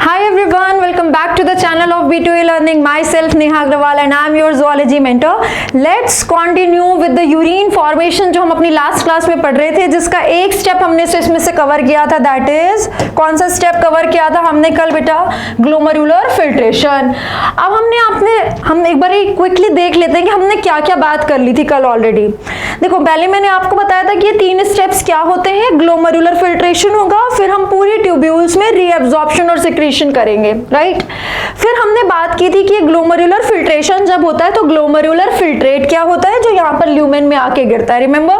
Hi everyone, welcome back to the channel of B2E Learning. Myself Neha Agrawal and I am your zoology mentor. Let's continue with the urine formation जो हम अपनी last class में पढ़ रहे थे, जिसका एक स्टेप हमने इसमें से कवर किया था. दैट इज कौन सा स्टेप कवर किया था हमने कल बेटा? Glomerular filtration. अब हम एक बार क्विकली देख लेते हैं कि हमने क्या क्या बात कर ली थी कल ऑलरेडी. देखो पहले मैंने आपको बताया था कि ये 3 स्टेप्स क्या होते हैं. ग्लोमेरुलर फिल्ट्रेशन होगा, फिर हम पूरी ट्यूब्यूल्स में रीएब्जॉर्प्शन और सिक्रीशन करेंगे, राइट. फिर हमने बात की थी कि ग्लोमेरुलर फिल्ट्रेशन जब होता है तो ग्लोमेरुलर फिल्ट्रेट क्या होता है, जो यहाँ पर ल्यूमेन में आके गिरता है. Remember.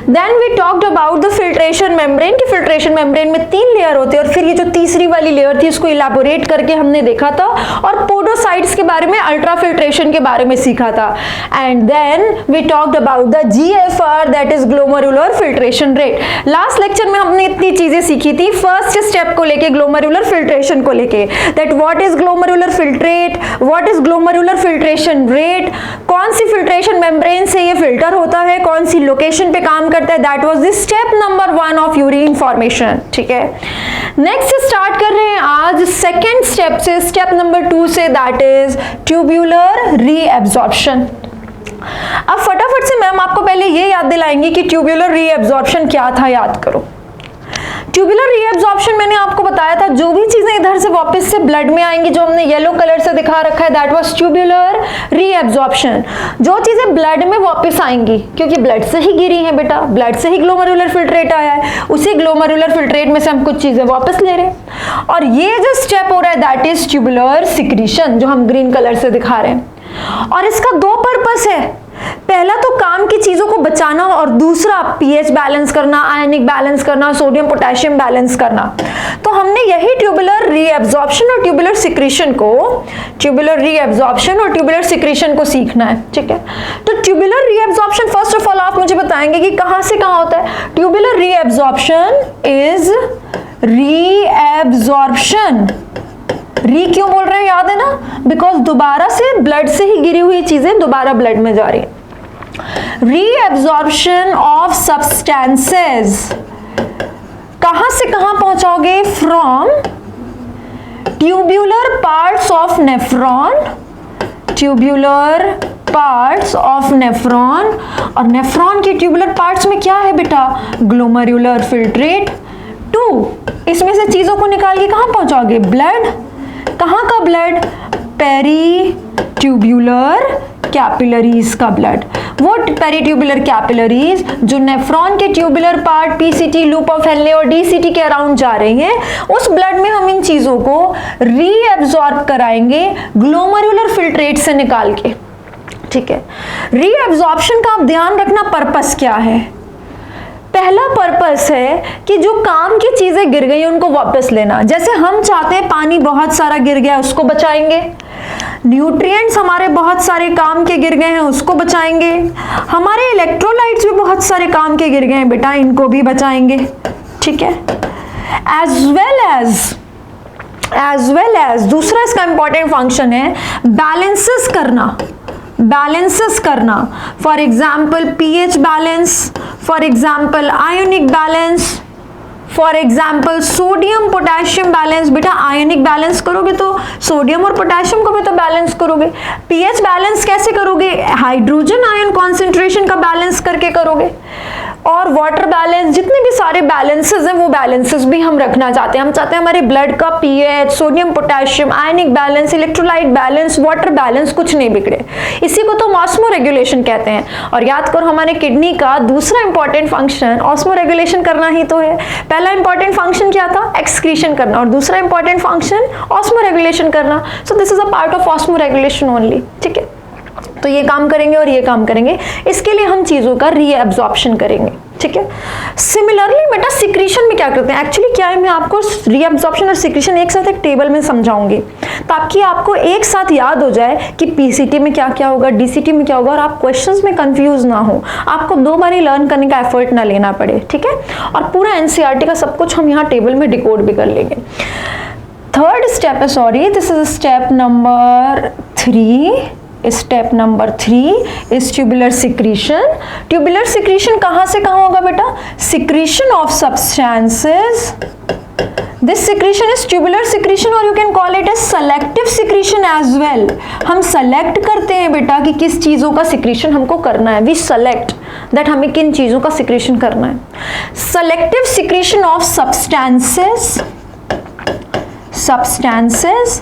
Then we talked about the filtration membrane कि फिल्ट्रेशन मेम्ब्रेन में 3 लेयर होते हैं, और फिर ये जो तीसरी वाली लेयर थी इसको इलैबोरेट करके हमने देखा था, और पोडोसाइट्स के बारे में, अल्ट्रा फिल्ट्रेशन के बारे में सीखा था. And then we talked about the GFR, that is glomerular filtration rate. Last lecture में हमने इतनी चीजें सीखी थी फर्स्ट स्टेप को लेके, ग्लोमेरुलर फिल्ट्रेशन को लेके, that what is glomerular filtrate, what is glomerular filtration rate, कौन सी फिल्ट्रेशन मेम्ब्रेन से ये फिल्टर होता है, कौन सी लोकेशन पे काम करता है. That was the step number 1 of urine formation. ठीक है, नेक्स्ट स्टार्ट कर रहे हैं आज सेकेंड स्टेप से, स्टेप नंबर 2 से, दैट इज ट्यूब्यूलर रीएब्जॉर्प्शन. अब फटाफट से मैम आपको पहले ये याद दिलाएंगे कि ट्यूब्यूलर रीएब्जॉर्प्शन क्या था. याद करो, ट्यूबुलर रीएब्जॉर्प्शन मैंने आपको बताया था, जो भी चीजें इधर से वापस से ब्लड में आएंगी, जो हमने येलो कलर से दिखा रखा है, दैट वाज ट्यूबुलर रीएब्जॉर्प्शन. जो चीजें ब्लड में वापस आएंगी, क्योंकि ब्लड से ही गिरी है बेटा, ब्लड से ही ग्लोमेरुलर फिल्ट्रेट आया है, उसी ग्लोमेरुलर फिल्ट्रेट में से हम कुछ चीजें वापस ले रहे हैं. और ये जो स्टेप हो रहा है दैट इज ट्यूबुलर सिक्रीशन, जो हम ग्रीन कलर से दिखा रहे हैं. और इसका 2 पर्पस है. पहला तो काम की चीजों को बचाना, और दूसरा पीएच बैलेंस करना, आयनिक बैलेंस करना, सोडियम पोटेशियम बैलेंस करना. तो हमने यही ट्यूबुलर रीएब्जॉर्प्शन और ट्यूबुलर सिक्रीशन को सीखना है. ठीक है, तो tubular reabsorption first of all आप मुझे बताएंगे कि कहां से कहां होता है. Tubular reabsorption is reabsorption. री क्यों बोल रहे हैं याद है ना, बिकॉज दोबारा से ब्लड से ही गिरी हुई चीजें दोबारा ब्लड में जा रही है. रीएब्जॉर्प्शन ऑफ सब्सटेंसेस कहां से कहां पहुंचाओगे? From tubular parts of nephron, tubular parts of nephron. और नेफ्रॉन के ट्यूब्यूलर पार्ट्स में क्या है बेटा? Glomerular filtrate 2. इसमें से चीजों को निकाल के कहां पहुंचाओगे? ब्लड. कहां का ब्लड? पेरी ट्यूब्यूलर कैपिलरीज का ब्लड. वो पेरी ट्यूब्यूलर कैपिलरीज जो नेफ्रॉन के tubular part PCT, loop of Henley और डीसीटी के अराउंड जा रही हैं, उस ब्लड में हम इन चीजों को रीएब्जॉर्ब कराएंगे ग्लोमेरुलर फिल्ट्रेट से निकाल के. ठीक है, रीएब्जॉर्प्शन का आप ध्यान रखना पर्पस क्या है. पहला पर्पस है कि जो काम की चीजें गिर गई उनको वापस लेना. जैसे हम चाहते हैं पानी बहुत सारा गिर गया उसको बचाएंगे, न्यूट्रिएंट्स हमारे बहुत सारे काम के गिर गए हैं उसको बचाएंगे, हमारे इलेक्ट्रोलाइट्स भी बहुत सारे काम के गिर गए हैं बेटा, इनको भी बचाएंगे. ठीक है, एज वेल एज दूसरा इसका इंपॉर्टेंट फंक्शन है बैलेंसेस करना. For example pH balance, for example ionic balance, for example sodium potassium balance. बेटा आयोनिक बैलेंस करोगे तो सोडियम और पोटेशियम को भी तो बैलेंस करोगे. पीएच बैलेंस कैसे करोगे? हाइड्रोजन आयन कॉन्सेंट्रेशन का बैलेंस करके करोगे. और वाटर बैलेंस, जितने भी सारे बैलेंसेस हैं वो बैलेंसेस भी हम रखना चाहते हैं. हम चाहते हैं हमारे ब्लड का pH, sodium potassium, ionic balance, electrolyte balance, water balance कुछ नहीं बिगड़े. इसी को तो ऑस्मो रेगुलेशन कहते हैं. और याद करो हमारे किडनी का दूसरा इंपॉर्टेंट फंक्शन ऑस्मो रेगुलेशन करना ही तो है. पहला इंपॉर्टेंट फंक्शन क्या था? एक्सक्रीशन करना, और दूसरा इंपॉर्टेंट फंक्शन ऑस्मो रेगुलेशन करना. So this is a part of osmo regulation only. ठीक है, तो ये काम करेंगे और ये काम करेंगे. इसके लिए हम चीजों का रीएब्जॉर्प्शन करेंगे. ठीक है, सिमिलरली बेटा सिक्रीशन में क्या करते हैं? एक्चुअली क्या है, मैं आपको रीएब्जॉर्प्शन और सिक्रीशन एक साथ एक टेबल में समझाऊंगी ताकि आपको एक साथ याद हो जाए कि पीसीटी में क्या क्या होगा, डीसीटी में क्या होगा, और आप क्वेश्चंस में कंफ्यूज ना हो, आपको 2 बार लर्न करने का एफर्ट ना लेना पड़े. ठीक है, और पूरा एनसीईआरटी का सब कुछ हम यहाँ टेबल में डिकोड भी कर लेंगे. थर्ड स्टेप है, sorry, this is step number 3. Step number 3 is tubular secretion. Tubular secretion कहां से कहां होगा बेटा? Secretion of substances this secretion is tubular secretion और you can call it as selective secretion as well. हम select करते हैं बेटा कि किस चीज़ों का सिक्रीशन हमको करना है, वी सेलेक्ट दैट हमें किन चीज़ों का सिक्रीशन करना है। Selective secretion of substances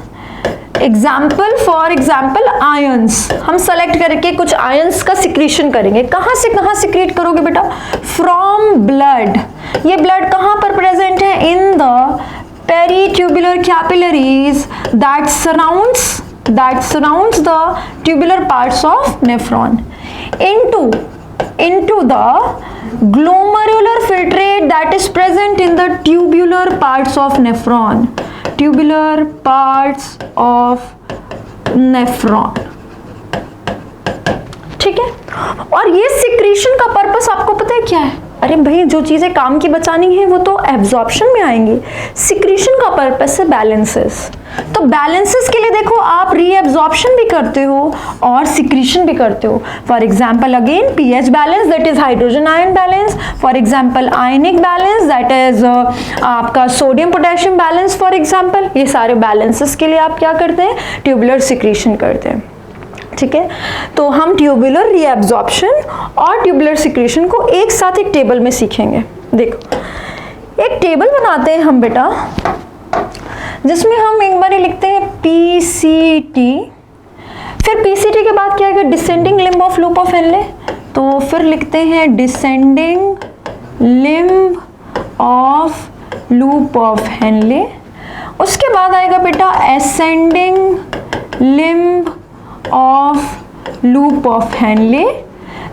example, for example ions, हम सेलेक्ट करके कुछ आयंस का सिक्रीशन करेंगे। कहाँ से कहाँ सिक्रीट करोगे बेटा? From blood. ये ब्लड कहाँ पर प्रेजेंट है? In the peritubular capillaries that surrounds the tubular parts of nephron into the glomerular filtrate that is present in the tubular parts of nephron, ठीक है। और ये सिक्रीशन का पर्पस आपको पता है क्या है? अरे भाई, जो चीजें काम की बचानी है वो तो एब्जॉर्प्शन में आएंगी। सिक्रीशन का पर्पस है बैलेंसेस। तो बैलेंसेस के लिए देखो, आप रीएब्जॉर्प्शन भी करते हो और सिक्रीशन भी करते हो। For example again pH balance, that is hydrogen ion balance. For example ionic balance, that is आपका sodium potassium balance for example. ये सारे बैलेंसेस के लिए आप क्या करते हैं? ट्यूबुलर सिक्रीशन करते हैं, ठीक है। तो हम ट्यूबुलर रीएब्जॉर्प्शन और ट्यूबुलर सिक्रीशन को एक साथ एक टेबल में सीखेंगे। देखो, एक टेबल बनाते हैं हम बेटा, जिसमें हम एक बार लिखते हैं पीसीटी, फिर पीसीटी के बाद क्या है? Descending limb of loop of Henley. तो फिर लिखते हैं descending limb of loop of Henley. उसके बाद आएगा बेटा ascending limb of loop of Henle,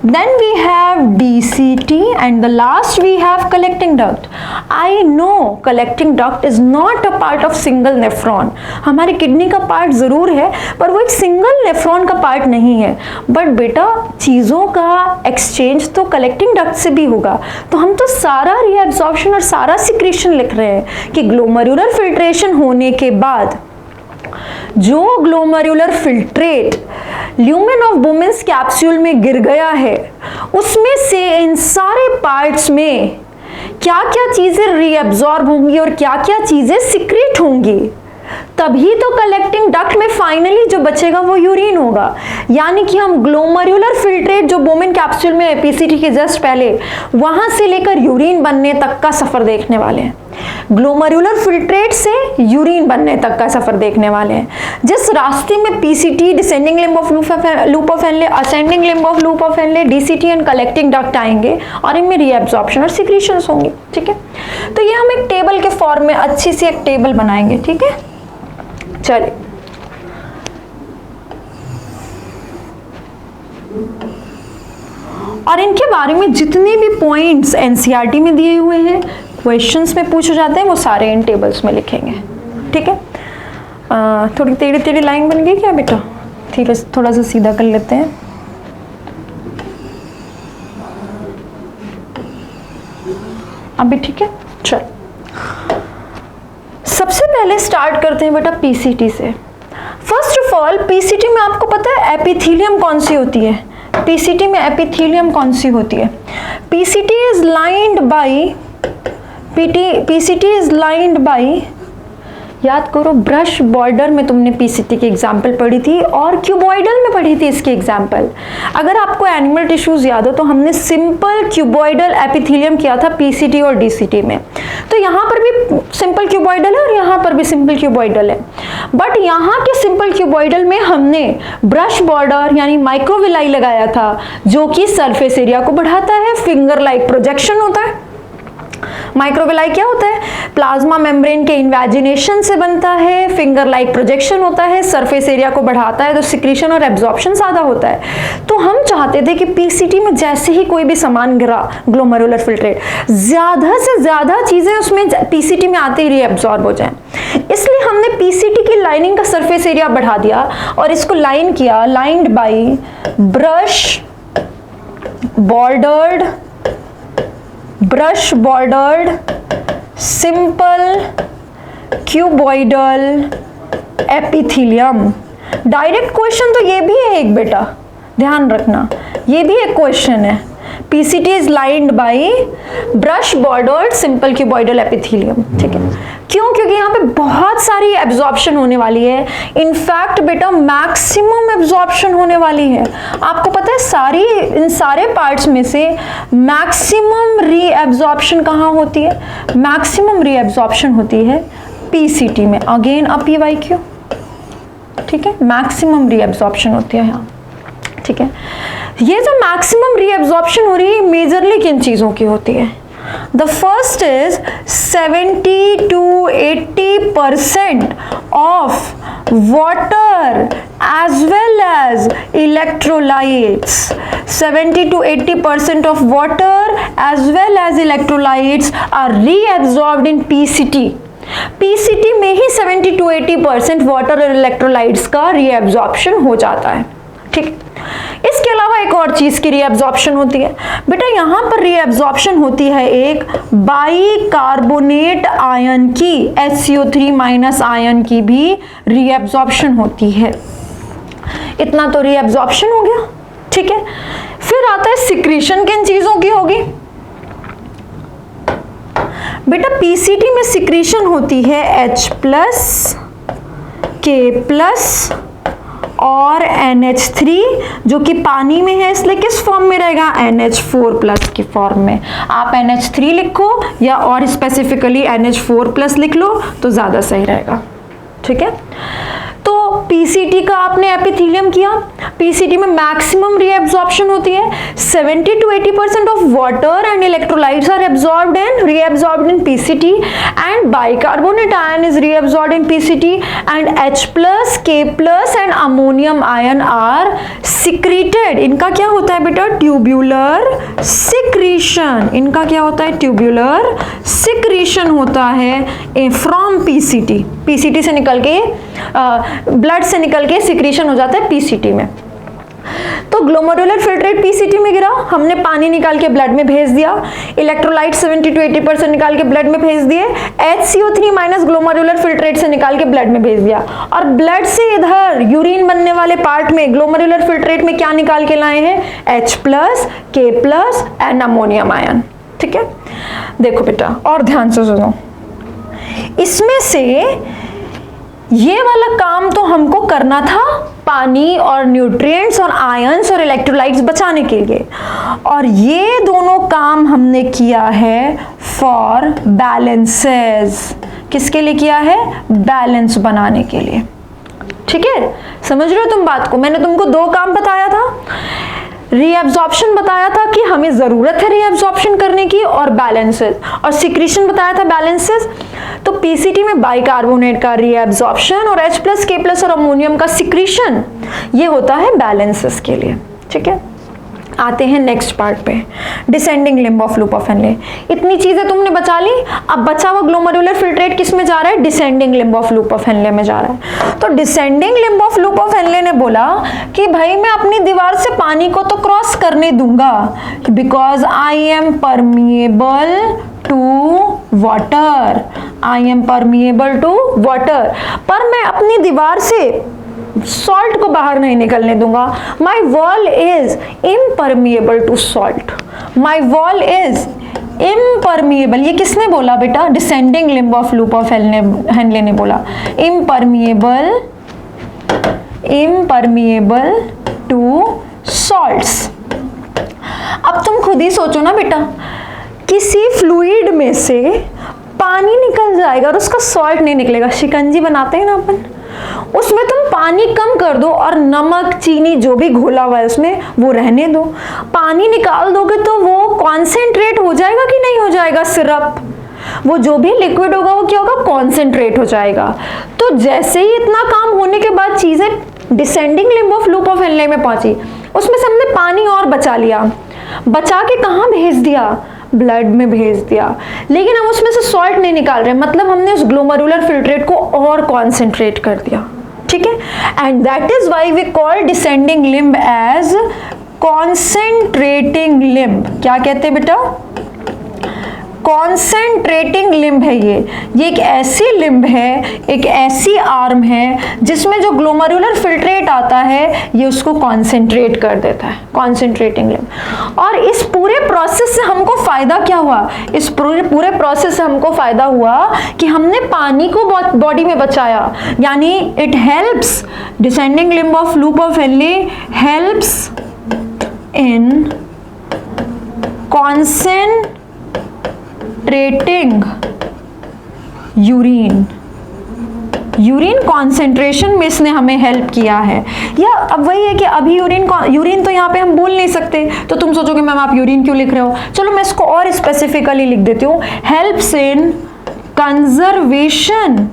then we have DCT and the last we have collecting duct. I know collecting duct is not a part of single nephron. हमारी kidney का part जरूर है पर वो एक सिंगल नेफ्रॉन का part नहीं है। बट बेटा, चीज़ों का एक्सचेंज तो कलेक्टिंग डक्ट से भी होगा। तो हम तो सारा रीएब्जॉर्प्शन और सारा सिक्रीशन लिख रहे हैं कि ग्लोमेरुलर फिल्ट्रेशन होने के बाद जो glomerular filtrate lumen of Bowman's capsule में गिर गया है, उसमें से इन सारे पार्ट्स में क्या क्या चीजें रीअब्जॉर्ब होंगी और क्या क्या चीजें सिक्रेट होंगी, तभी तो कलेक्टिंग डक्ट में फाइनली जो बचेगा वो यूरिन होगा। यानी कि हम ग्लोमेरुलर फिल्ट्रेट जो बोमेन कैप्सूल में है पीसीटी के जस्ट पहले, वहां से लेकर यूरिन बनने तक का सफर देखने वाले हैं। ग्लोमेरुलर फिल्ट्रेट से यूरिन बनने तक का सफर देखने वाले हैं। जिस रास्ते में PCT, descending limb of loop of Henley, ascending limb of loop of Henley, DCT and collecting duct आएंगे और इनमें रीएब्जॉर्प्शन और सिक्रीशंस होंगी, ठीक है। तो ये हम एक टेबल के फॉर्म में अच्छी सी एक टेबल बनाएंगे, ठीक है। चलिए, और इनके बारे में जितने भी पॉइंट्स एनसीईआरटी में दिए हुए हैं, क्वेश्चंस में पूछे जाते हैं, वो सारे इन टेबल्स में लिखेंगे, ठीक है। थोड़ी टेढ़ी टेढ़ी लाइन बन गई क्या बेटा? ठीक है, थोड़ा सा सीधा कर लेते हैं। अभी ठीक है। चल, सबसे पहले स्टार्ट करते हैं बेटा पीसीटी से। फर्स्ट ऑफ ऑल, पीसीटी में आपको पता है एपिथेलियम कौन सी होती है? पीसीटी में एपिथेलियम कौन सी होती है? पीसीटी इज लाइंड बाय याद करो, ब्रश बॉर्डर में तुमने पीसीटी की एग्जाम्पल पढ़ी थी और क्यूबॉइडल में पढ़ी थी इसकी एग्जाम्पल। अगर आपको एनिमल टिश्यूज याद हो तो हमने सिंपल क्यूबॉइडल एपिथेलियम किया था पीसीटी और डीसीटी में। तो यहाँ पर भी सिंपल क्यूबॉइडल है और यहाँ पर भी सिंपल क्यूबॉइडल है। बट यहाँ के सिंपल क्यूबॉइडल में हमने ब्रश बॉर्डर यानी माइक्रोविलाई लगाया था, जो कि सरफेस एरिया को बढ़ाता है। फिंगर लाइक प्रोजेक्शन होता है। माइक्रोविलाई क्या होता है? प्लाज्मा मेम्ब्रेन के इन्वेजिनेशन से बनता है। फिंगर लाइक प्रोजेक्शन होता है, सरफेस एरिया को बढ़ाता है, तो सिक्रीशन और एब्जॉर्प्शन ज्यादा होता है। तो हम चाहते थे कि पीसीटी में जैसे ही कोई भी सामान गिरा, ग्लोमेरुलर फिल्ट्रेट, ज्यादा से ज्यादा चीजें उसमें पीसीटी में आते ही रीअब्जॉर्ब हो जाएं। इसलिए हमने पीसीटी की लाइनिंग का सरफेस एरिया बढ़ा दिया और इसको लाइन किया, lined by brush bordered simple cuboidal epithelium. Direct question तो ये भी है एक बेटा, ध्यान रखना, ये भी एक क्वेश्चन है। PCT is lined by brush bordered simple cuboidal epithelium, ठीक है। क्यों? क्योंकि यहाँ पे बहुत सारी एब्जॉर्प्शन होने वाली है, इनफैक्ट बेटा मैक्सिमम एब्जॉर्प्शन होने वाली है। आपको पता है इन सारे पार्ट्स में से मैक्सिमम रीएब्जॉर्प्शन कहाँ होती है? मैक्सिमम रीएब्जॉर्प्शन होती है पीसीटी में। अगेन अ पीवाईक्यू, ठीक है, मैक्सिमम रीएब्जॉर्प्शन होती है यहाँ, ठीक है। ये जो मैक्सिमम रीएब्जॉर्प्शन हो रही है मेजरली किन चीजों की होती है? The first is 70 to 80% of water as well as electrolytes. 70 to 80% of water as well as electrolytes are reabsorbed in PCT. PCT में ही 70 to 80% वाटर और इलेक्ट्रोलाइट्स का रीएब्जॉर्प्शन हो जाता है, ठीक। इसके अलावा एक और चीज की रीएब्जॉर्प्शन होती है बेटा, यहां पर रीएब्जॉर्प्शन होती है एक बाइकार्बोनेट आयन की, HCO3- आयन की भी रीएब्जॉर्प्शन होती है। इतना तो रीएब्जॉर्प्शन हो गया, ठीक है। फिर आता है सिक्रीशन, किन चीजों की होगी बेटा? पीसीटी में सिक्रीशन होती है H+, K+ और NH3, जो कि पानी में है, इसलिए किस फॉर्म में रहेगा? NH4+ की फॉर्म में। आप NH3 लिखो या और स्पेसिफिकली NH4+ लिख लो तो ज्यादा सही रहेगा, ठीक है। तो पीसीटी का आपने एपिथेलियम किया, पीसीटी में मैक्सिमम रीएब्जॉर्प्शन होती है, 70 to 80% of water and electrolytes are reabsorbed in PCT and bicarbonate ion is reabsorbed in PCT and H+, K+ and ammonium ion are secreted. इनका क्या होता है बेटा? Tubular secretion. इनका क्या होता है? ट्यूब्यूलर सिक्रीशन होता है फ्रॉम पीसीटी। पीसीटी से निकल के ब्लड से निकल के सिक्रीशन हो जाता है पीसीटी में। तो ग्लोमेरुलर फिल्ट्रेट पीसीटी में गिरा, हमने पानी निकाल के ब्लड में भेज दिया, इलेक्ट्रोलाइट 70 to 80% निकाल के ब्लड में भेज दिए, HCO3- ग्लोमेरुलर फिल्ट्रेट से निकाल के ब्लड में भेज दिया, और ब्लड से इधर यूरिन बनने वाले पार्ट में ग्लोमेरुलर फिल्ट्रेट में क्या निकाल के लाए हैं? H+, K+ and ammonium ion, ठीक है। देखो बेटा और ध्यान से सुनो, इसमें से ये वाला काम तो हमको करना था पानी और न्यूट्रिएंट्स और आयंस और इलेक्ट्रोलाइट्स बचाने के लिए, और ये दोनों काम हमने किया है फॉर बैलेंसेस। किसके लिए किया है? बैलेंस बनाने के लिए, ठीक है। समझ रहे हो तुम बात को? मैंने तुमको दो काम बताया था, रीएब्जॉर्प्शन बताया था कि हमें जरूरत है रीएब्जॉर्प्शन करने की, और बैलेंसेस, और सिक्रीशन बताया था बैलेंसेस। तो पीसीटी में बाइकार्बोनेट का रीएब्जॉर्प्शन और H+, K+ और अमोनियम का सिक्रीशन, ये होता है बैलेंसेस के लिए, ठीक है। आते हैं नेक्स्ट पार्ट पे, descending limb of loop of Henley. इतनी चीजें तुमने बचा ली, अब बचा हुआ ग्लोमेरुलर फिल्ट्रेट किस में जा रहा है? Descending limb of loop of Henley में जा रहा है। तो descending limb of loop of Henle ने बोला कि भाई मैं अपनी दीवार से पानी को तो क्रॉस करने दूंगा, because I am permeable to water, I am permeable to water, पर मैं अपनी दीवार से सॉल्ट को बाहर नहीं निकलने दूंगा। My wall is impermeable to salt, my wall is impermeable. ये किसने बोला बेटा? Descending limb of loop of Henle ने बोला, इम्परमिएबल टू सॉल्ट्स। अब तुम खुद ही सोचो ना बेटा, किसी फ्लूइड में से पानी निकल जाएगा और उसका सॉल्ट नहीं निकलेगा। शिकंजी बनाते हैं ना अपन, उसमें तुम पानी कम कर दो और नमक चीनी जो भी घोला हुआ है उसमें वो रहने दो, पानी निकाल दोगे तो वो कॉन्सेंट्रेट हो जाएगा कि नहीं हो जाएगा? सिरप, वो जो भी लिक्विड होगा वो क्या होगा? कॉन्सेंट्रेट हो जाएगा। तो जैसे ही इतना काम होने के बाद चीजें descending limb of loop of Henley में पहुंची, उसमें से हमने पानी और बचा लिया, बचा के कहाँ भेज दिया? ब्लड में भेज दिया, लेकिन हम उसमें से सॉल्ट नहीं निकाल रहे, मतलब हमने उस ग्लोमेरुलर फिल्ट्रेट को और कॉन्सेंट्रेट कर दिया, ठीक है। And that is why we call descending limb as concentrating limb. क्या कहते हैं बेटा? कॉन्सेंट्रेटिंग लिम्ब है ये एक ऐसी लिम्ब है, एक ऐसी आर्म है जिसमें जो ग्लोमेरुलर फिल्ट्रेट आता है ये उसको कॉन्सेंट्रेट कर देता है, कॉन्सेंट्रेटिंग लिम्ब। और इस पूरे प्रोसेस से हमको फायदा क्या हुआ? इस पूरे प्रोसेस से हमको फायदा हुआ कि हमने पानी को बॉडी में बचाया, यानी it helps, descending limb of loop of Henley helps in concentrating urine concentration में इसने हमें हेल्प किया है। या अब वही है कि अभी यूरिन तो यहाँ पे हम बोल नहीं सकते, तो तुम सोचोगे मैम आप यूरिन क्यों लिख रहे हो? चलो मैं इसको और स्पेसिफिकली लिख देती हूँ, helps in conservation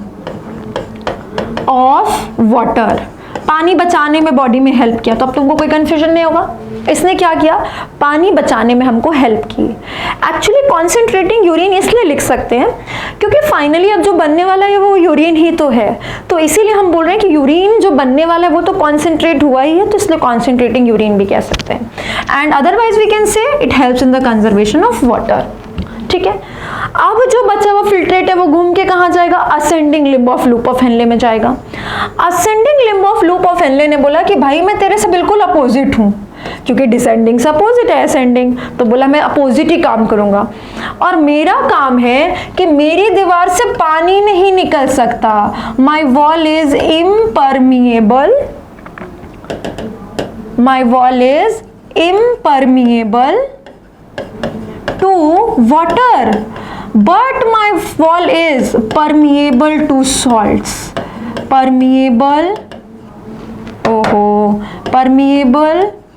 of water, पानी बचाने में बॉडी में हेल्प किया। तो अब तुमको कोई कंफ्यूजन नहीं होगा, इसने क्या किया? पानी बचाने में हमको हेल्प की। एक्चुअली कॉन्सेंट्रेटिंग यूरिन इसलिए लिख सकते हैं क्योंकि फाइनली अब जो बनने वाला है वो यूरिन ही तो है, तो इसीलिए हम बोल रहे हैं कि यूरिन जो बनने वाला है वो तो कॉन्सेंट्रेट हुआ ही है, तो इसलिए कॉन्सेंट्रेटिंग यूरिन भी कह सकते हैं। And otherwise we can say it helps in the conservation of water. ठीक है, अब जो बचा हुआ फिल्ट्रेट है वो घूम के कहाँ जाएगा? Ascending limb of loop of Henley में जाएगा। Ascending limb of loop of Henle ने बोला कि भाई मैं तेरे से बिल्कुल अपोजिट हूँ, क्योंकि डिसेंडिंग से अपोजिट है असेंडिंग, तो बोला मैं अपोजिट ही काम करूंगा और मेरा काम है कि मेरी दीवार से पानी नहीं निकल सकता। My wall is impermeable, my wall is impermeable to water, but my wall is permeable to salts. Permeable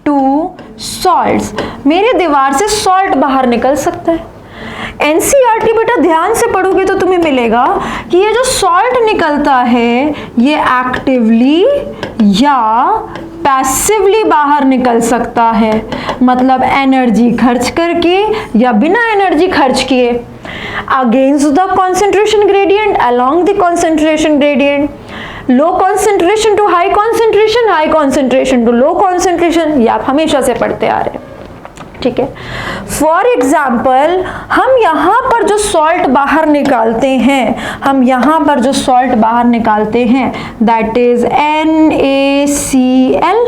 to salts. मेरी दीवार से सॉल्ट बाहर निकल सकता है। एनसीईआरटी बेटा ध्यान से पढ़ोगे तो तुम्हें मिलेगा कि ये जो सॉल्ट निकलता है ये एक्टिवली या पैसिवली बाहर निकल सकता है, मतलब एनर्जी खर्च करके या बिना एनर्जी खर्च किए, against the concentration gradient, along the concentration gradient, low concentration to high concentration to low concentration, ये आप हमेशा से पढ़ते आ रहे हैं। ठीक है, फॉर एग्जाम्पल हम यहाँ पर जो सॉल्ट बाहर निकालते हैं, that is NaCl,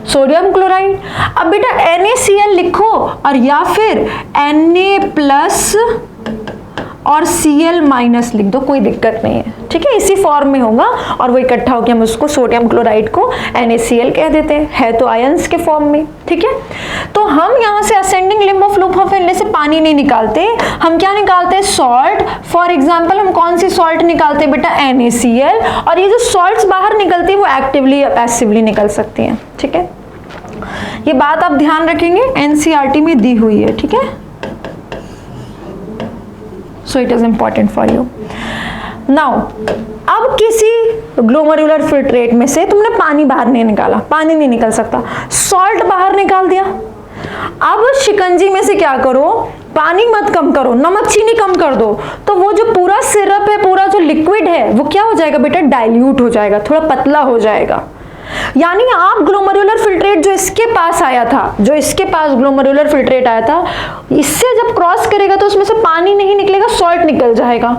sodium chloride. अब बेटा NaCl लिखो और या फिर Na+ और Cl- लिख दो, कोई दिक्कत नहीं है। ठीक है, इसी फॉर्म में होगा और वो इकट्ठा होकर हम उसको सोडियम क्लोराइड को NaCl कह देते हैं, है तो आयंस के फॉर्म में। ठीक है, तो हम यहाँ से ascending limb of loop of Henley से पानी नहीं निकालते, हम क्या निकालते हैं? सॉल्ट। फॉर एग्जाम्पल हम कौन सी सॉल्ट निकालते हैं बेटा? NaCl। और ये जो सॉल्ट्स बाहर निकलती है वो एक्टिवली या पैसिवली निकल सकती हैं। ठीक है, ये बात आप ध्यान रखेंगे, एनसीईआरटी में दी हुई है। ठीक है, so it is important for you. Now, अब किसी ग्लोमेरुलर फिल्ट्रेट में से तुमने पानी बाहर नहीं निकाला, पानी नहीं निकल सकता, सॉल्ट बाहर निकाल दिया। अब शिकंजी में से क्या करो? पानी मत कम करो, नमक चीनी कम कर दो, तो वो जो पूरा सिरप है, पूरा जो लिक्विड है वो क्या हो जाएगा बेटा? डाइल्यूट हो जाएगा, थोड़ा पतला हो जाएगा। यानी आप ग्लोमेरुलर फिल्ट्रेट जो इसके पास ग्लोमेरुलर फिल्ट्रेट आया था, इससे जब क्रॉस करेगा तो उसमें से पानी नहीं निकलेगा, सॉल्ट निकल जाएगा।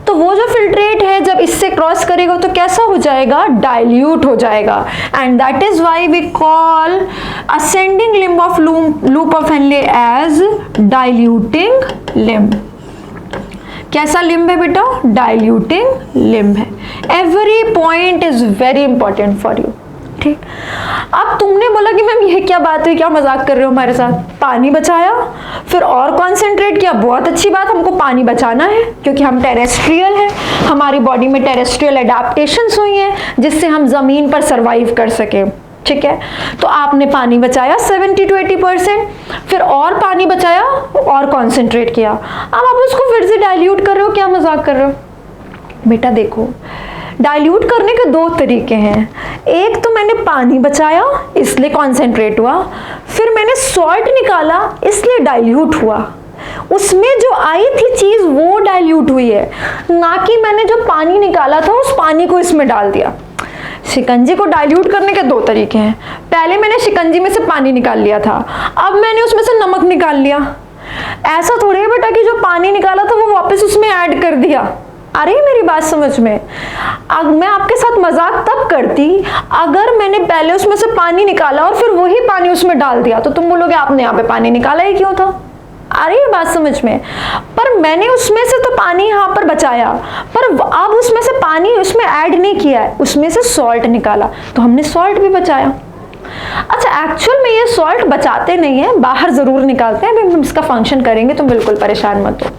तो वो जो फिल्ट्रेट है जब इससे क्रॉस करेगा तो कैसा हो जाएगा? डाइल्यूट हो जाएगा। And that is why we call ascending limb of loop of Henle as diluting limb. कैसा लिम्ब है बेटा? डाइल्यूटिंग लिम्ब है। Every point is very important for you. ठीक, अब तुमने बोला कि मैम ये क्या बात हुई, क्या मजाक कर रहे हो हमारे साथ? पानी बचाया, फिर और कॉन्सेंट्रेट किया, बहुत अच्छी बात, हमको पानी बचाना है क्योंकि हम टेरेस्ट्रियल हैं, हमारी बॉडी में टेरेस्ट्रियल एडाप्टेशंस हुई हैं जिससे हम जमीन पर सर्वाइव कर सके। ठीक है, तो आपने पानी बचाया 70 to 80%, फिर और पानी बचाया और कॉन्सेंट्रेट किया, अब आप उसको फिर से डाइल्यूट कर रहे हो, क्या मजाक कर रहे हो? बेटा देखो, डाइल्यूट करने के दो तरीके हैं। एक तो मैंने पानी बचाया इसलिए कॉन्सेंट्रेट हुआ, फिर मैंने सॉल्ट निकाला इसलिए डाइल्यूट हुआ। उसमें जो आई थी चीज वो डाइल्यूट हुई है, ना कि मैंने जो पानी निकाला था उस पानी को इसमें डाल दिया। शिकंजी को डाइल्यूट करने के दो तरीके हैं। पहले मैंने शिकंजी में से पानी निकाल लिया था, अब मैंने उसमें से नमक निकाल लिया। ऐसा थोड़ी है बेटा कि जो पानी निकाला था वो वापस उसमें ऐड कर दिया। अरे मेरी बात समझ में, मैं आपके साथ मजाक तब करती अगर मैंने पहले उसमें से पानी निकाला और फिर वही पानी उसमें डाल दिया, तो तुम बोलोगे आपने यहाँ पे पानी निकाला ही क्यों था। अरे ये बात समझ में, पर मैंने उसमें से तो पानी यहाँ पर बचाया, पर अब उसमें से पानी उसमें ऐड नहीं किया है, उसमें से सॉल्ट निकाला, तो हमने सॉल्ट भी बचाया। अच्छा, एक्चुअल में ये सॉल्ट बचाते नहीं है, बाहर जरूर निकालते हैं, अभी हम इसका फंक्शन करेंगे, तुम बिल्कुल परेशान मत हो।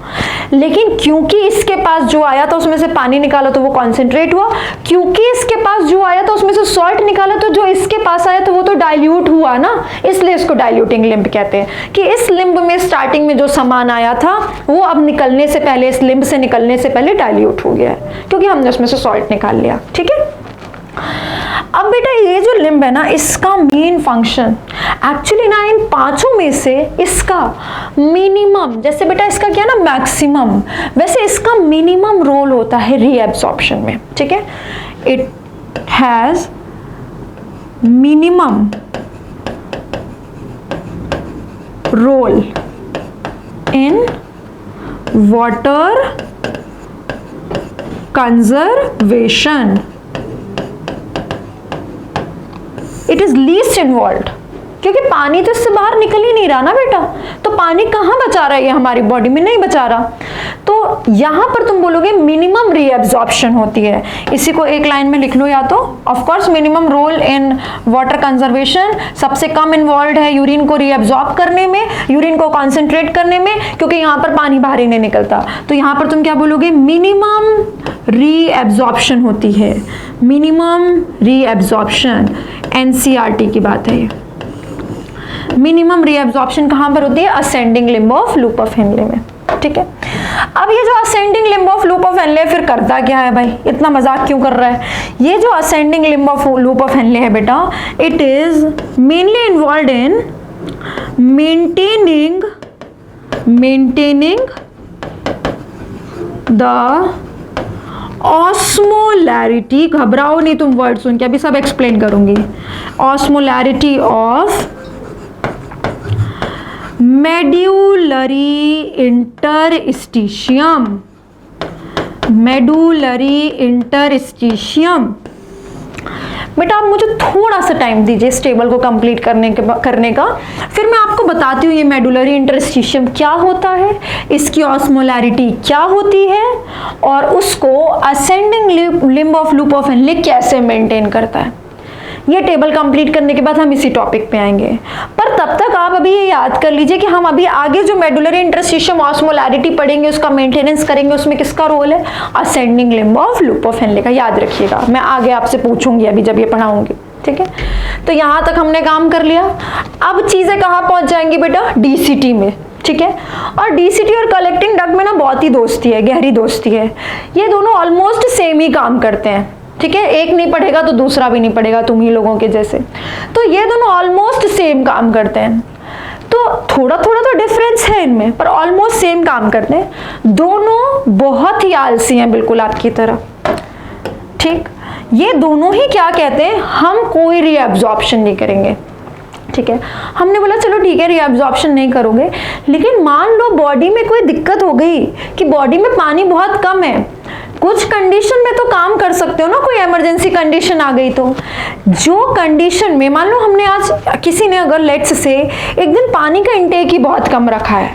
लेकिन क्योंकि इसके पास जो आया था उसमें से पानी निकाला तो वो कॉन्सेंट्रेट हुआ, क्योंकि इसके पास जो आया था उसमें से सॉल्ट निकाला तो जो इसके पास आया तो वो तो डाइल्यूट हुआ ना, इसलिए इसको डाइल्यूटिंग लिम्ब कहते हैं कि इस लिम्ब में स्टार्टिंग में जो सामान आया था वो अब निकलने से पहले, इस लिम्ब से निकलने से पहले डाइल्यूट हो गया है, क्योंकि हमने उसमें से सॉल्ट निकाल लिया। ठीक है, अब बेटा ये जो लिम्ब है ना, इसका मेन फंक्शन एक्चुअली ना इन पांचों में से इसका मिनिमम, जैसे बेटा इसका क्या ना मैक्सिमम, वैसे इसका मिनिमम रोल होता है रीएब्सॉर्प्शन में। ठीक है, it has minimum role in water conservation, it is least involve, क्योंकि पानी तो इससे बाहर निकल ही नहीं रहा ना बेटा, तो पानी कहाँ बचा रहा है, ये हमारी बॉडी में नहीं बचा रहा, तो यहां पर तुम बोलोगे मिनिमम रीएब्सॉर्प्शन होती है। इसी को एक लाइन में लिख लो, या तो of course minimum role in water conservation, सबसे कम इन्वॉल्व है यूरिन को रीएब्सॉर्ब करने में, यूरिन को कॉन्सेंट्रेट करने में, क्योंकि यहां पर पानी बाहर ही नहीं निकलता, तो यहां पर तुम क्या बोलोगे, मिनिमम रीएब्सॉर्प्शन होती है, मिनिमम रीएब्सॉर्प्शन। एनसीईआरटी की बात है ये। मिनिमम रीएब्सॉर्प्शन कहां पर होती है, ascending limb of loop of Henley में। ठीक है, अब ये जो ascending limb of loop of Henley फिर करता क्या है भाई, इतना मजाक क्यों कर रहा है। ये जो ascending limb of loop of Henley है बेटा, it is mainly involve in maintaining the osmolarity, घबराओ नहीं तुम वर्ड सुन के, अभी सब एक्सप्लेन करूंगी। Osmolarity of medullary interstitium, medullary interstitium. बेटा आप मुझे थोड़ा सा टाइम दीजिए इस टेबल को कंप्लीट करने का, फिर मैं आपको बताती हूँ ये मेडुलरी इंटरस्टिशियम क्या होता है, इसकी ऑस्मोलैरिटी क्या होती है, और उसको ascending limb of loop of Henley कैसे मेंटेन करता है। ये टेबल कंप्लीट करने के बाद हम इसी टॉपिक पे आएंगे, पर तब तक आप अभी ये याद कर लीजिए कि हम अभी आगे जो मेडुलरी इंटरस्टिशियम ऑस्मोलैरिटी पढ़ेंगे, उसका मेंटेनेंस करेंगे, उसमें किसका रोल है, ascending limb of loop of Henley का। याद रखिएगा, मैं आगे आपसे पूछूंगी अभी जब ये पढ़ाऊंगी। ठीक है, तो यहां तक हमने काम कर लिया। अब चीजें कहां पहुंच जाएंगी बेटा, डीसीटी में। ठीक है, और डीसीटी और कलेक्टिंग डक्ट में ना बहुत ही दोस्ती है, गहरी दोस्ती है, ये दोनों ऑलमोस्ट सेम ही काम करते हैं। ठीक है, एक नहीं पढ़ेगा तो दूसरा भी नहीं पढ़ेगा, तुम ही लोगों के जैसे, तो ये दोनों ऑलमोस्ट सेम काम करते हैं, तो थोड़ा थोड़ा तो डिफरेंस है इनमें, पर ऑलमोस्ट सेम काम करते हैं। दोनों बहुत ही आलसी हैं, बिल्कुल आपकी तरह। ठीक, ये दोनों ही क्या कहते हैं, हम कोई रीएब्सॉर्प्शन नहीं करेंगे। ठीक है, हमने बोला चलो ठीक है रीएब्सॉर्प्शन नहीं करोगे, लेकिन मान लो बॉडी में कोई दिक्कत हो गई कि बॉडी में पानी बहुत कम है, कुछ कंडीशन में तो काम कर सकते हो ना, कोई इमरजेंसी कंडीशन आ गई तो, जो कंडीशन में मान लो हमने आज किसी ने अगर लेट्स से एक दिन पानी का इंटेक ही बहुत कम रखा है,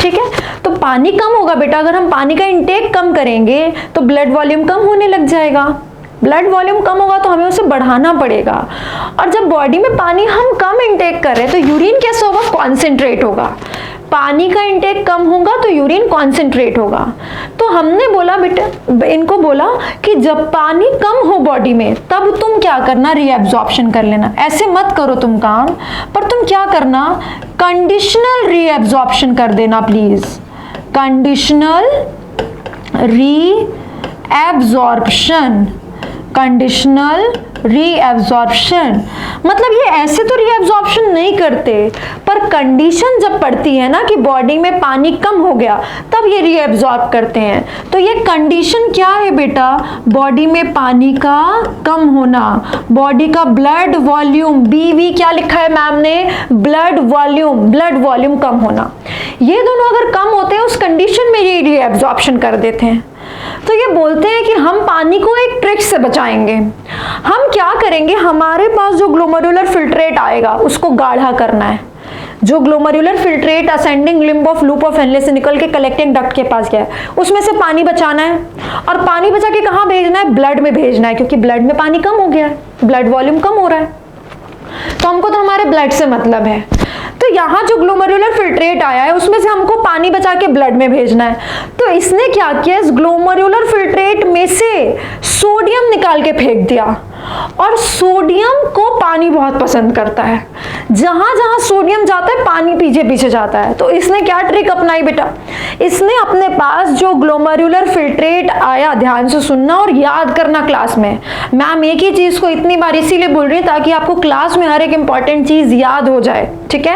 ठीक है, तो पानी कम होगा बेटा, अगर हम पानी का इंटेक कम करेंगे तो ब्लड वॉल्यूम कम होने लग जाएगा, ब्लड वॉल्यूम कम होगा तो हमें उसे बढ़ाना पड़ेगा, और जब बॉडी में पानी हम कम इंटेक कर रहे हैं तो यूरिन कैसे होगा, कॉन्सेंट्रेट होगा, पानी का इंटेक कम होगा तो यूरिन कॉन्सेंट्रेट होगा। तो हमने बोला बेटा, इनको बोला कि जब पानी कम हो बॉडी में तब तुम क्या करना, रीएब्सॉर्प्शन कर लेना। ऐसे मत करो तुम काम, पर तुम क्या करना, कंडीशनल रीएब्सॉर्प्शन कर देना please, conditional reabsorption conditional reabsorption, मतलब ये ऐसे तो रीएब्जॉर्प्शन नहीं करते, पर कंडीशन जब पड़ती है ना कि बॉडी में पानी कम हो गया तब ये रीएब्जॉर्ब करते हैं। तो ये कंडीशन क्या है बेटा, बॉडी में पानी का कम होना, बॉडी का ब्लड वॉल्यूम, बीवी क्या लिखा है मैम ने, ब्लड वॉल्यूम कम होना। ये दोनों अगर कम होते हैं उस कंडीशन में ये रीएब्जॉर्प्शन कर देते हैं। तो ये बोलते हैं कि हम पानी को एक ट्रिक से बचाएंगे। हम क्या करेंगे, हमारे पास जो ग्लोमेरुलर फिल्ट्रेट आएगा उसको गाढ़ा करना है। जो glomerular filtrate ascending limb of loop of Henley से निकल के कलेक्टिंग डक्ट के पास गया है, उसमें से पानी बचाना है और पानी बचा के कहाँ भेजना है, ब्लड में भेजना है, क्योंकि ब्लड में पानी कम हो गया है, ब्लड वॉल्यूम कम हो रहा है, तो हमको तो हमारे ब्लड से मतलब है। तो यहाँ जो ग्लोमेरुलर फिल्ट्रेट आया है उसमें से हमको पानी बचा के ब्लड में भेजना है। तो इसने क्या किया, इस ग्लोमेरुलर फिल्ट्रेट में से सोडियम निकाल के फेंक दिया, और सोडियम को पानी बहुत पसंद करता है, जहां जहां सोडियम जाता है पानी पीछे पीछे जाता है। तो इसने क्या ट्रिक अपनाई बेटा, इसने अपने पास जो ग्लोमेरुलर फिल्ट्रेट आया, ध्यान से सुनना और याद करना क्लास में, मैम एक ही चीज को इतनी बार इसीलिए बोल रही हूँ ताकि आपको क्लास में हर एक इंपॉर्टेंट चीज याद हो जाए, ठीक है।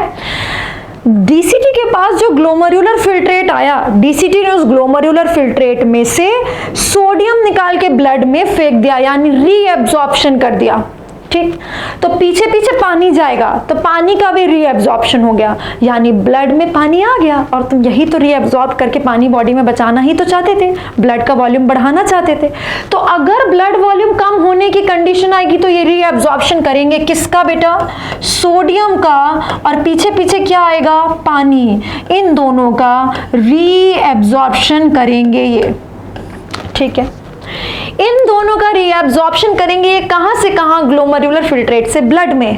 डीसीटी के पास जो ग्लोमेरुलर फिल्ट्रेट आया, डीसीटी ने उस ग्लोमेरुलर फिल्ट्रेट में से सोडियम निकाल के ब्लड में फेंक दिया, यानी रीएब्जॉर्प्शन कर दिया, ठीक। तो पीछे पीछे पानी जाएगा तो पानी का भी रीएब्जॉर्प्शन हो गया, यानी ब्लड में पानी आ गया, और तुम यही तो रीएब्जॉर्ब करके पानी बॉडी में बचाना ही तो चाहते थे, ब्लड का वॉल्यूम बढ़ाना चाहते थे। तो अगर ब्लड वॉल्यूम कम होने की कंडीशन आएगी तो ये रीएब्जॉर्प्शन करेंगे किसका बेटा, सोडियम का, और पीछे पीछे क्या आएगा, पानी, इन दोनों का रीएब्जॉर्प्शन करेंगे ये, ठीक है। इन दोनों का रीएब्जॉर्प्शन करेंगे, ये कहां से कहां, ग्लोमेरुलर फिल्ट्रेट से ब्लड में,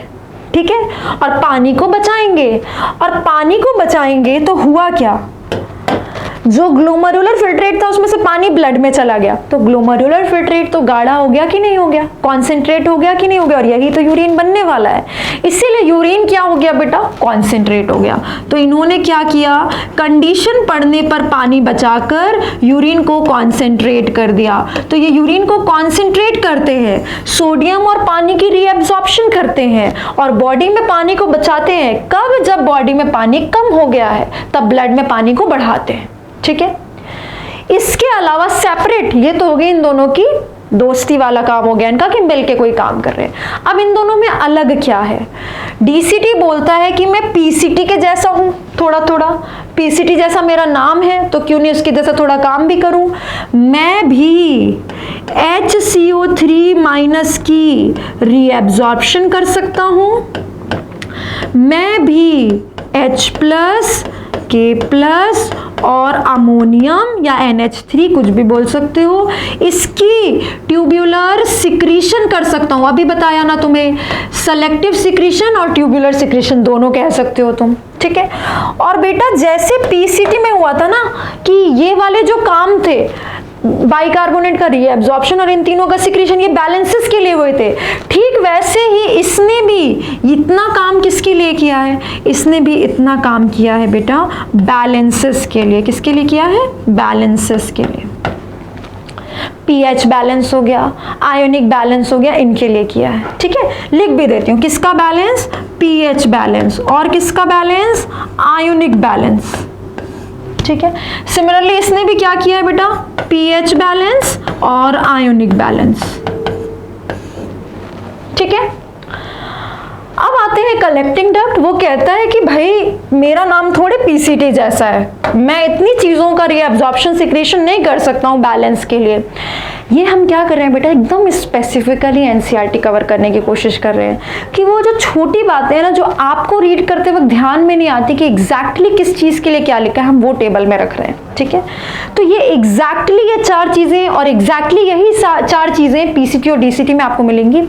ठीक है, और पानी को बचाएंगे। और पानी को बचाएंगे तो हुआ क्या, जो ग्लोमेरुलर फिल्ट्रेट था उसमें से पानी ब्लड में चला गया, तो ग्लोमेरुलर फिल्ट्रेट तो गाढ़ा हो गया कि नहीं हो गया, कॉन्सेंट्रेट हो गया कि नहीं हो गया, और यही तो यूरिन बनने वाला है, इसीलिए यूरिन क्या हो गया बेटा, कॉन्सेंट्रेट हो गया। तो इन्होंने क्या किया, कंडीशन पड़ने पर पानी बचाकर यूरिन को कॉन्सेंट्रेट कर दिया। तो ये यूरिन को कॉन्सेंट्रेट करते हैं, सोडियम और पानी की रीएब्जॉर्प्शन करते हैं, और बॉडी में पानी को बचाते हैं। कब, जब बॉडी में पानी कम हो गया है तब ब्लड में पानी को बढ़ाते हैं, ठीक है। इसके अलावा सेपरेट, ये तो हो गई इन दोनों की दोस्ती वाला काम हो गया इनका कि मिलके कोई काम कर रहे हैं। अब इन दोनों में अलग क्या है, डीसीटी बोलता है कि मैं पीसीटी के जैसा हूं, थोड़ा थोड़ा पीसीटी जैसा मेरा नाम है तो क्यों नहीं उसके जैसा थोड़ा काम भी करूं। मैं भी HCO3 माइनस की रीएब्जॉर्प्शन कर सकता हूं, मैं भी H प्लस, K+ और अमोनियम या NH3 कुछ भी बोल सकते हो, इसकी ट्यूब्यूलर सिक्रीशन कर सकता हूं। अभी बताया ना तुम्हें, सेलेक्टिव सिक्रीशन और ट्यूब्यूलर सिक्रीशन दोनों कह सकते हो तुम, ठीक है। और बेटा जैसे पीसीटी में हुआ था ना कि ये वाले जो काम थे, बाइकार्बोनेट का रीएब्जॉर्प्शन और इन तीनों का सिक्रीशन, ये बैलेंसेस के लिए हुए थे, ठीक वैसे ही इसने भी इतना काम किसके लिए किया है, इसने भी इतना काम किया है बेटा बैलेंसेस के लिए। किसके लिए किया है, बैलेंसेस के लिए। पीएच बैलेंस हो गया, आयोनिक बैलेंस हो गया, इनके लिए किया है, ठीक है। लिख भी देती हूँ, किसका बैलेंस, पीएच बैलेंस, और किसका बैलेंस, आयोनिक बैलेंस, ठीक है। सिमिलरली इसने भी क्या किया है बेटा, पीएच बैलेंस और आयोनिक बैलेंस, ठीक है। अब आते हैं कलेक्टिंग डक्ट। वो कहता है कि भाई मेरा नाम थोड़े पीसीटी जैसा है, मैं इतनी चीजों का रीएब्जॉर्प्शन सिक्रेशन नहीं कर सकता हूं बैलेंस के लिए। ये हम क्या कर रहे हैं बेटा, एकदम स्पेसिफिकली एनसीईआरटी कवर करने की कोशिश कर रहे हैं कि वो जो छोटी बातें हैं ना जो आपको रीड करते वक्त ध्यान में नहीं आती कि एग्जैक्टली किस चीज के लिए क्या लिखा है, हम वो टेबल में रख रहे हैं, ठीक है। तो ये एग्जैक्टली ये चार चीजें और एग्जैक्टली यही चार चीजें पीसीटी और डीसीटी में आपको मिलेंगी।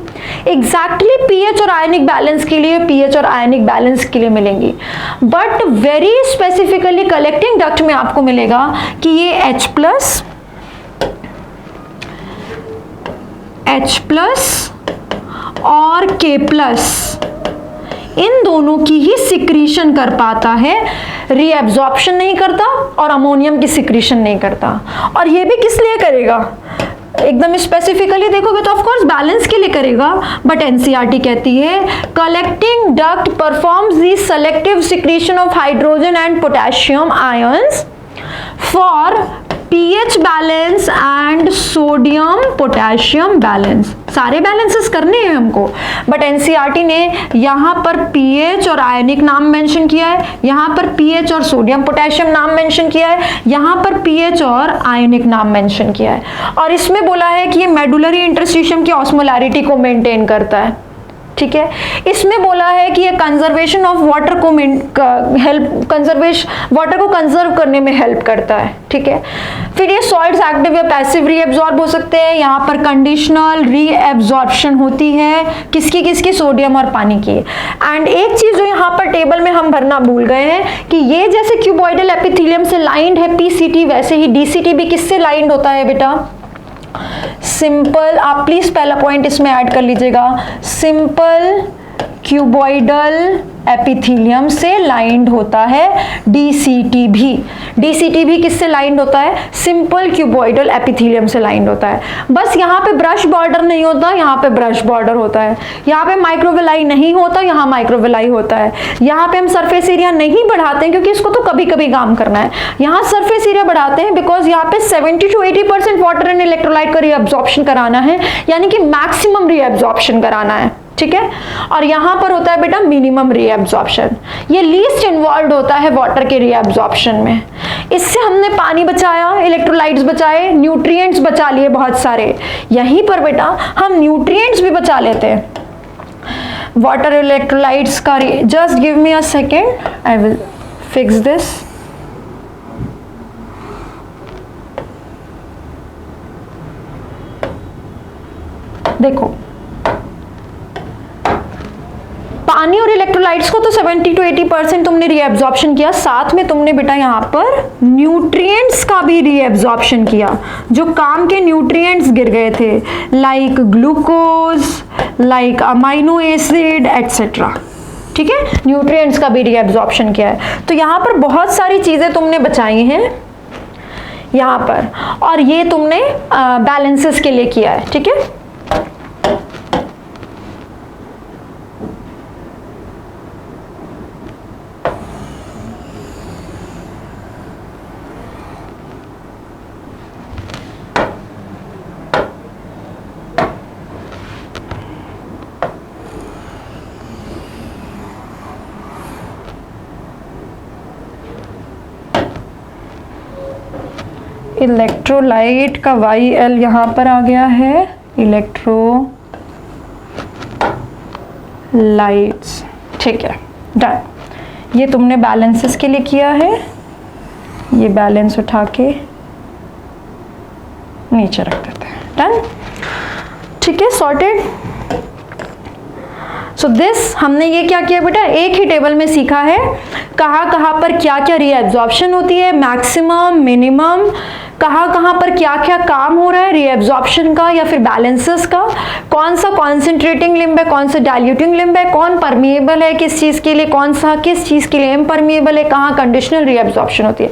एग्जैक्टली पीएच और आयनिक बैलेंस के लिए, पीएच और आयनिक बैलेंस के लिए मिलेंगी, but very specifically collecting duct में आपको मिलेगा कि ये H+ और K+ इन दोनों की ही सिक्रीशन कर पाता है, रीएब्जॉर्प्शन नहीं करता और अमोनियम की सिक्रीशन नहीं करता। और ये भी किस लिए करेगा, एकदम स्पेसिफिकली देखोगे तो ऑफ कोर्स बैलेंस के लिए करेगा, बट एनसीईआरटी कहती है collecting duct performs the selective secretion of hydrogen and potassium ions for pH balance and sodium potassium balance. सारे बैलेंसेस करने हैं हमको, बट एनसीईआरटी ने यहाँ पर pH और आयनिक नाम मेंशन किया है, यहाँ पर pH और सोडियम पोटेशियम नाम मेंशन किया है, यहाँ पर pH और आयनिक नाम मेंशन किया है, और इसमें बोला है कि ये मेडुलरी इंटरस्टिशियम की ऑस्मोलैरिटी को मेंटेन करता है। ठीक है, इसमें बोला है कि ये कंजर्वेशन ऑफ वाटर को वाटर को कंजर्व करने में हेल्प करता है। ठीक है, फिर ये सॉल्ट्स एक्टिव या पैसिव रीएब्जॉर्ब हो सकते हैं। यहाँ पर कंडीशनल रीएब्जॉर्प्शन होती है किसकी सोडियम और पानी की। एंड एक चीज जो यहाँ पर टेबल में हम भरना भूल गए हैं कि ये जैसे क्यूबॉइडल एपिथेलियम से लाइंड है पीसीटी, वैसे ही डीसीटी भी किससे लाइंड होता है बेटा? सिंपल, आप प्लीज पहला पॉइंट इसमें ऐड कर लीजिएगा, सिंपल क्यूबॉइडल एपिथेलियम से लाइंड होता है डीसीटी भी। डीसीटी भी किससे लाइंड होता है? सिंपल क्यूबॉइडल एपिथेलियम से लाइंड होता है। बस यहाँ पे ब्रश बॉर्डर नहीं होता, यहाँ पे ब्रश बॉर्डर होता है। यहाँ पे माइक्रोविलाई नहीं होता, यहाँ माइक्रोविलाई होता है। यहाँ पे हम सरफेस एरिया नहीं बढ़ाते हैं क्योंकि इसको तो कभी कभी काम करना है। यहाँ सरफेस एरिया बढ़ाते हैं बिकॉज यहाँ पे 70 to 80% वाटर एंड इलेक्ट्रोलाइट का रीअब्जॉर्प्शन कराना है, यानी कि मैक्सिमम रीअब्जॉर्प्शन कराना है। ठीक है, और यहां पर होता है बेटा मिनिमम रीअब्जॉर्प्शन, ये लीस्ट इन्वॉल्व होता है वाटर के रीअब्जॉर्प्शन में। इससे हमने पानी बचाया, इलेक्ट्रोलाइट्स बचाए, न्यूट्रिएंट्स बचा लिए बहुत सारे। यहीं पर बेटा हम न्यूट्रिएंट्स भी बचा लेते हैं वाटर इलेक्ट्रोलाइट्स का। Just give me a second, I will fix this. देखो, पानी और इलेक्ट्रोलाइट्स को तो 70 to 80% तुमने रीअब्जॉर्प्शन किया, साथ में तुमने बेटा यहाँ पर न्यूट्रिएंट्स का भी रीअब्जॉर्प्शन किया। जो काम के न्यूट्रिएंट्स गिर गए थे, like glucose, like amino acid etcetera. ठीक है, न्यूट्रिएंट्स का भी रीअब्जॉर्प्शन किया है। तो यहाँ पर बहुत सारी चीजें तुमने बचाई हैं यहाँ पर, और ये तुमने बैलेंसेस के लिए किया है। ठीक है, इलेक्ट्रोलाइट का YL यहाँ पर आ गया है, इलेक्ट्रोलाइट्स। ठीक है, डन। ये तुमने बैलेंसेस के लिए किया है, ये बैलेंस उठा के नीचे रख देते हैं। डन, ठीक है, सॉर्टेड। सो दिस हमने ये क्या किया बेटा, एक ही टेबल में सीखा है कहाँ कहाँ पर क्या क्या रीअब्जॉर्प्शन होती है, मैक्सिमम, मिनिमम, कहाँ कहाँ पर क्या क्या काम हो रहा है रीअब्जॉर्प्शन का या फिर बैलेंसेस का, कौन सा कॉन्सेंट्रेटिंग लिम्ब है, कौन सा डाइल्यूटिंग लिम्ब है, कौन परमिएबल है किस चीज़ के लिए, कौन सा किस चीज़ के लिए इम्परमिएबल है, कहाँ कंडीशनल रीअब्जॉर्प्शन होती है।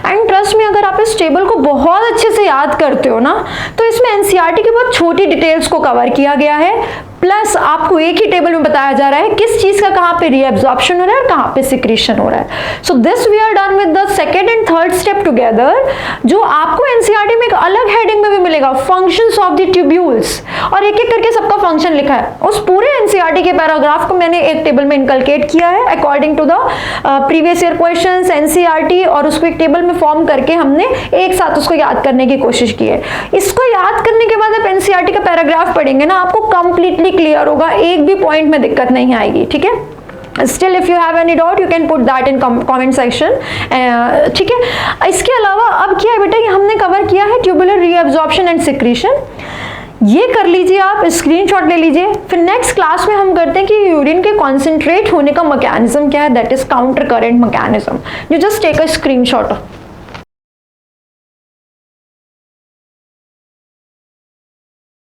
एंड ट्रस्ट में अगर आप इस टेबल को बहुत अच्छे से याद करते हो ना, तो इसमें एनसीईआरटी की बहुत छोटी डिटेल्स को कवर किया गया है, प्लस आपको एक ही टेबल में बताया जा रहा है किस चीज का कहाँ पे रीअब्जॉर्प्शन हो रहा है और कहाँ पे सिक्रीशन हो रहा है। So this we are done with the second and third step together, जो आपको एनसीईआरटी में एक अलग हेडिंग में भी मिलेगा, फंक्शंस ऑफ द ट्यूब्यूल्स, और एक एक करके सबका फंक्शन लिखा है। उस पूरे एनसीईआरटी के पैराग्राफ को मैंने एक टेबल में इनकलकेट किया है according to the previous year questions NCERT, और उसको एक टेबल में फॉर्म करके हमने एक साथ उसको याद करने की कोशिश की है। इसको याद करने के बाद आप एनसीईआरटी का पैराग्राफ पढ़ेंगे ना, आपको कंप्लीटली क्लियर होगा, एक भी पॉइंट में दिक्कत नहीं आएगी। ठीक है, Still if you have any doubt you can put that in comment section। ठीक है, इसके अलावा अब क्या है बेटा, ये हमने कवर किया है ट्यूबुलर रीअब्जॉर्प्शन एंड सिक्रीशन, ये कर लीजिए, आप स्क्रीनशॉट ले लीजिए। फिर नेक्स्ट क्लास में हम करते हैं कि यूरिन के कॉन्सेंट्रेट होने का मैकेनिज्म क्या है, that is counter current mechanism. You just take a screenshot.